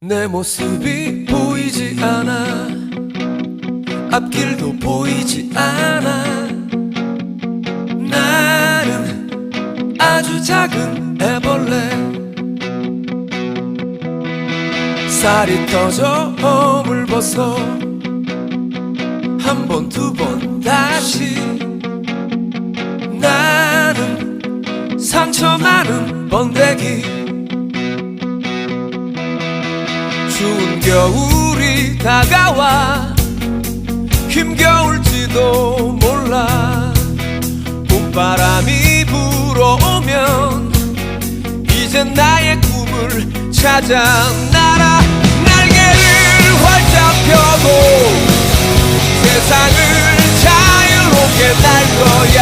내 모습이 보이지 않아, 앞길도 보이지 않아. 나는 아주 작은 애벌레, 살이 터져 허물 벗어 한 번 두 번 다시. 나는 상처 많은 번데기, 추운 겨울이 다가와 힘겨울지도 몰라. 봄바람이 불어오면 이젠 나의 꿈을 찾아 날아. 날개를 활짝 펴고 세상을 자유롭게 날 거야.